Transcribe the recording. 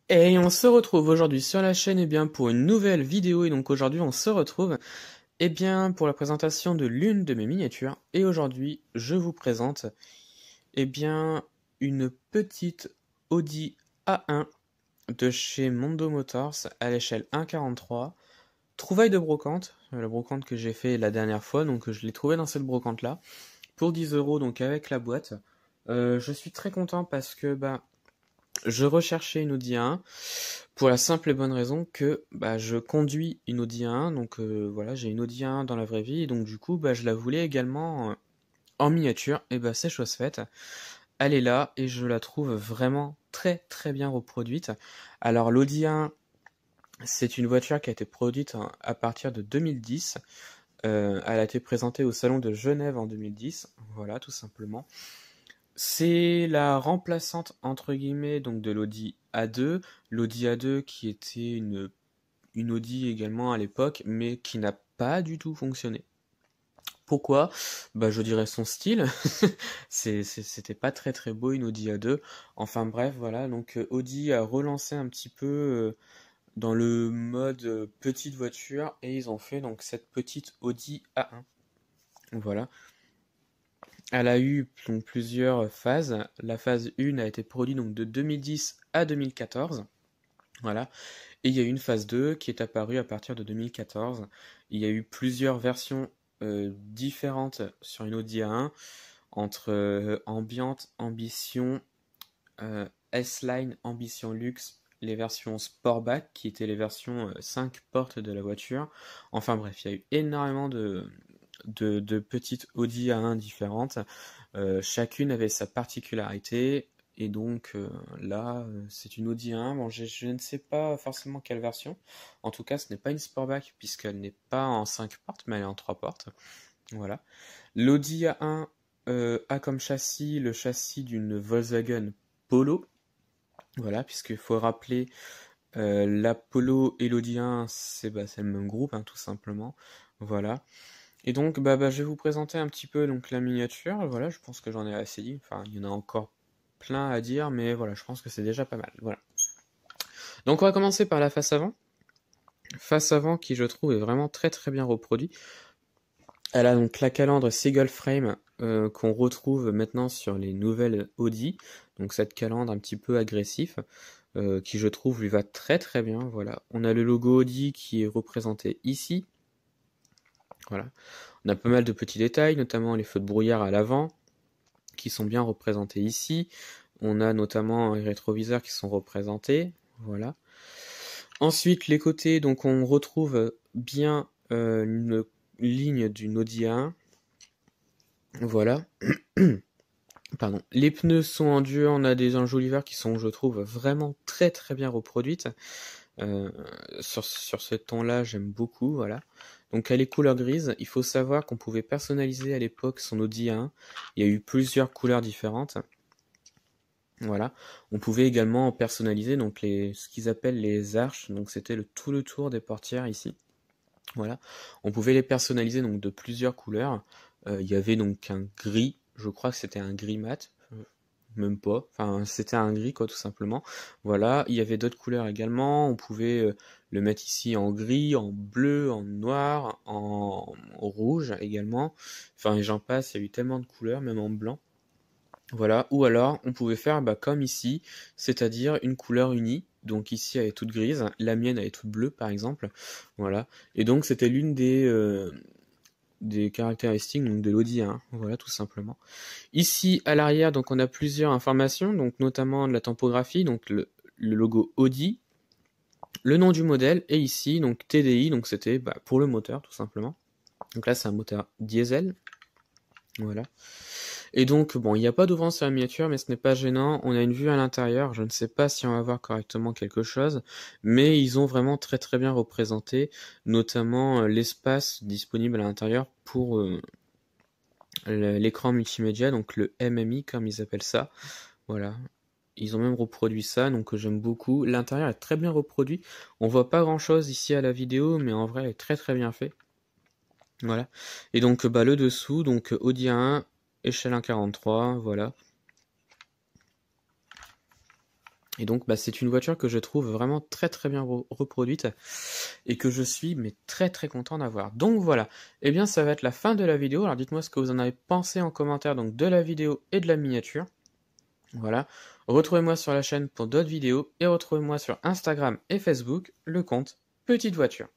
Et on se retrouve aujourd'hui sur la chaîne pour une nouvelle vidéo. Et donc aujourd'hui on se retrouve pour la présentation de l'une de mes miniatures. Et aujourd'hui je vous présente une petite Audi A1 de chez Mondo Motors à l'échelle 1,43. Trouvaille de brocante, la brocante que j'ai fait la dernière fois, donc je l'ai trouvé dans cette brocante là pour 10 euros, donc avec la boîte. Je suis très content parce que je recherchais une Audi A1 pour la simple et bonne raison que je conduis une Audi A1, donc voilà, j'ai une Audi A1 dans la vraie vie, et donc du coup je la voulais également en miniature, et c'est chose faite. Elle est là et je la trouve vraiment très très bien reproduite. Alors l'Audi A1, c'est une voiture qui a été produite à partir de 2010. Elle a été présentée au salon de Genève en 2010, voilà tout simplement. C'est la remplaçante entre guillemets donc de l'Audi A2, l'Audi A2 qui était une Audi également à l'époque, mais qui n'a pas du tout fonctionné. Pourquoi? Je dirais son style. C'était pas très très beau une Audi A2. Enfin bref, voilà. Donc Audi a relancé un petit peu dans le mode petite voiture et ils ont fait donc cette petite Audi A1. Voilà. Elle a eu donc plusieurs phases. La phase 1 a été produite donc de 2010 à 2014. Voilà. Et il y a eu une phase 2 qui est apparue à partir de 2014. Il y a eu plusieurs versions différentes sur une Audi A1 entre Ambiente, Ambition, S-Line, Ambition Luxe, les versions Sportback qui étaient les versions 5 portes de la voiture. Enfin bref, il y a eu énormément de petites Audi A1 différentes. Chacune avait sa particularité. Et donc là, c'est une Audi A1. Bon, je ne sais pas forcément quelle version. En tout cas, ce n'est pas une Sportback puisqu'elle n'est pas en 5 portes, mais elle est en 3 portes. Voilà. L'Audi A1 a comme châssis le châssis d'une Volkswagen Polo. Voilà, puisqu'il faut rappeler la Polo et l'Audi A1, c'est le même groupe, hein, tout simplement. Voilà. Et donc, je vais vous présenter un petit peu donc la miniature. Voilà, je pense que j'en ai assez dit. Enfin, il y en a encore plein à dire, mais voilà, je pense que c'est déjà pas mal. Voilà. Donc, on va commencer par la face avant. Face avant qui, je trouve, est vraiment très très bien reproduit. Elle a donc la calandre Seagull Frame qu'on retrouve maintenant sur les nouvelles Audi. Donc, cette calandre un petit peu agressif. Qui, je trouve, lui va très très bien. Voilà. On a le logo Audi qui est représenté ici. Voilà. On a pas mal de petits détails, notamment les feux de brouillard à l'avant, qui sont bien représentés ici. On a notamment les rétroviseurs qui sont représentés. Voilà. Ensuite, les côtés, donc on retrouve bien une ligne d'une Audi A1. Voilà. Pardon. Les pneus sont en dur, on a des enjoliveurs qui sont, je trouve, vraiment très très bien reproduites. Sur ce ton-là, j'aime beaucoup, voilà. Donc elle est couleur grise. Il faut savoir qu'on pouvait personnaliser à l'époque son Audi A1. Il y a eu plusieurs couleurs différentes. Voilà. On pouvait également personnaliser donc ce qu'ils appellent les arches. Donc c'était tout le tour des portières ici. Voilà. On pouvait les personnaliser donc de plusieurs couleurs. Il y avait donc un gris. Je crois que c'était un gris mat. Même pas. Enfin, c'était un gris quoi, tout simplement. Voilà. Il y avait d'autres couleurs également. On pouvait le mettre ici en gris, en bleu, en noir, en rouge également. Enfin, et j'en passe. Il y a eu tellement de couleurs, même en blanc. Voilà, ou alors on pouvait faire comme ici, c'est-à-dire une couleur unie. Donc ici elle est toute grise, la mienne elle est toute bleue par exemple. Voilà, et donc c'était l'une des caractéristiques donc, de l'Audi A1. Voilà, tout simplement. Ici à l'arrière, donc on a plusieurs informations, donc notamment de la typographie, donc le logo Audi, le nom du modèle, et ici donc TDI, donc c'était pour le moteur tout simplement. Donc là c'est un moteur diesel. Voilà. Et donc, bon, il n'y a pas d'ouvrant sur la miniature, mais ce n'est pas gênant. On a une vue à l'intérieur. Je ne sais pas si on va voir correctement quelque chose, mais ils ont vraiment très très bien représenté, notamment l'espace disponible à l'intérieur pour l'écran multimédia, donc le MMI comme ils appellent ça. Voilà. Ils ont même reproduit ça, donc j'aime beaucoup. L'intérieur est très bien reproduit. On voit pas grand chose ici à la vidéo, mais en vrai, elle est très très bien fait. Voilà. Et donc, le dessous, donc Audi A1, échelle 1,43, voilà. Et donc, bah, c'est une voiture que je trouve vraiment très très bien reproduite et que je suis mais très très content d'avoir. Donc voilà, eh bien ça va être la fin de la vidéo. Alors dites-moi ce que vous en avez pensé en commentaire donc de la vidéo et de la miniature. Voilà, retrouvez-moi sur la chaîne pour d'autres vidéos et retrouvez-moi sur Instagram et Facebook, le compte Petite Voiture.